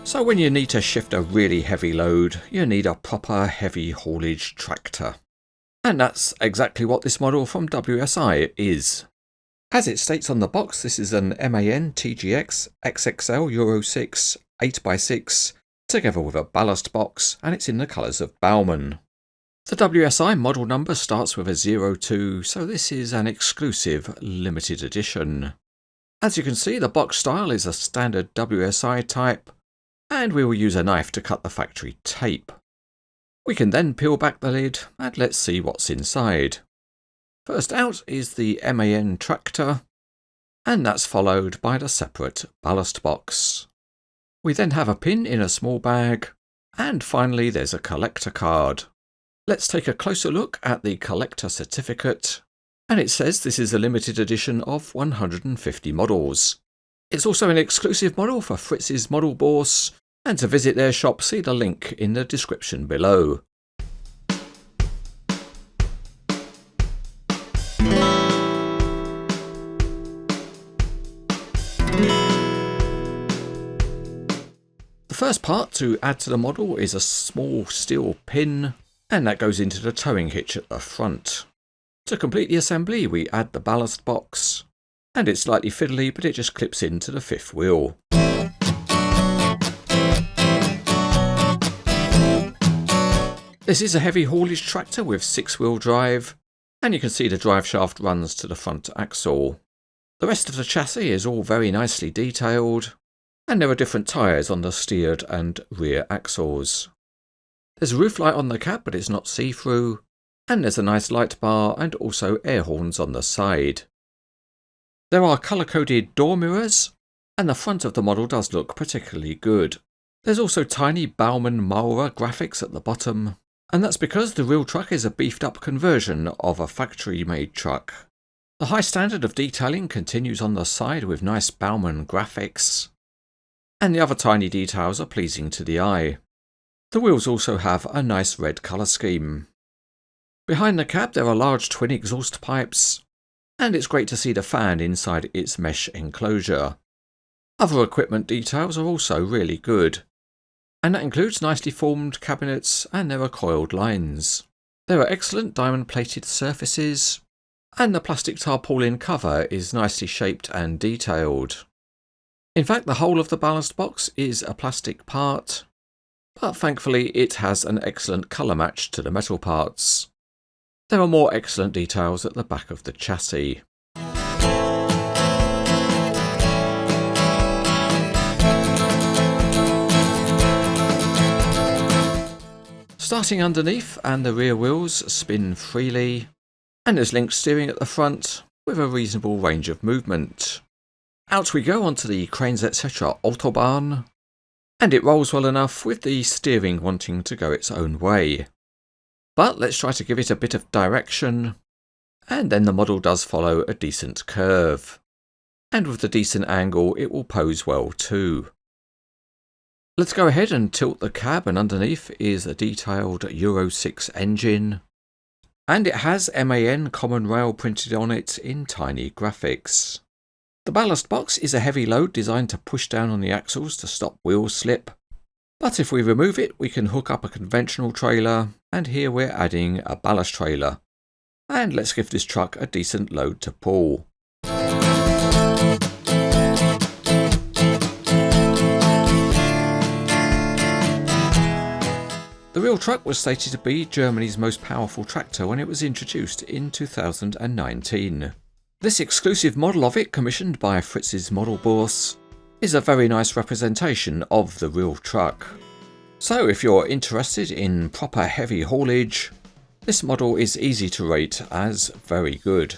So when you need to shift a really heavy load, you need a proper heavy haulage tractor. And that's exactly what this model from WSI is. As it states on the box, this is an MAN TGX XXL Euro 6 8x6 together with a ballast box, and it's in the colours of Baumann. The WSI model number starts with a 02, so this is an exclusive limited edition. As you can see, the box style is a standard WSI type, and we will use a knife to cut the factory tape. We can then peel back the lid and let's see what's inside. First out is the MAN tractor, and that's followed by the separate ballast box. We then have a pin in a small bag, and finally there's a collector card. Let's take a closer look at the collector certificate, and it says this is a limited edition of 150 models. It's also an exclusive model for Fritz's Model Bourse, and to visit their shop, see the link in the description below. The first part to add to the model is a small steel pin, and that goes into the towing hitch at the front. To complete the assembly, we add the ballast box, and it's slightly fiddly, but it just clips into the fifth wheel. This is a heavy haulage tractor with 6-wheel drive, and you can see the drive shaft runs to the front axle. The rest of the chassis is all very nicely detailed, and there are different tyres on the steered and rear axles. There's a roof light on the cab, but it's not see-through, and there's a nice light bar and also air horns on the side. There are colour-coded door mirrors, and the front of the model does look particularly good. There's also tiny Baumann Maurer graphics at the bottom, and that's because the real truck is a beefed-up conversion of a factory-made truck. The high standard of detailing continues on the side with nice Baumann graphics, and the other tiny details are pleasing to the eye. The wheels also have a nice red colour scheme. Behind the cab there are large twin exhaust pipes, and it's great to see the fan inside its mesh enclosure. Other equipment details are also really good, and that includes nicely formed cabinets, and there are coiled lines. There are excellent diamond plated surfaces, and the plastic tarpaulin cover is nicely shaped and detailed. In fact, the whole of the ballast box is a plastic part, but thankfully it has an excellent colour match to the metal parts. There are more excellent details at the back of the chassis. Starting underneath, and the rear wheels spin freely, and there's link steering at the front with a reasonable range of movement. Out we go onto the Cranes etc. Autobahn, and it rolls well enough with the steering wanting to go its own way. But let's try to give it a bit of direction, and then the model does follow a decent curve. And with the decent angle it will pose well too. Let's go ahead and tilt the cab, and underneath is a detailed Euro 6 engine. And it has MAN Common Rail printed on it in tiny graphics. The ballast box is a heavy load designed to push down on the axles to stop wheel slip. But if we remove it, we can hook up a conventional trailer, and here we're adding a ballast trailer. And let's give this truck a decent load to pull. The real truck was stated to be Germany's most powerful tractor when it was introduced in 2019. This exclusive model of it, commissioned by Fritz's Model Bourse, is a very nice representation of the real truck. So if you're interested in proper heavy haulage, this model is easy to rate as very good.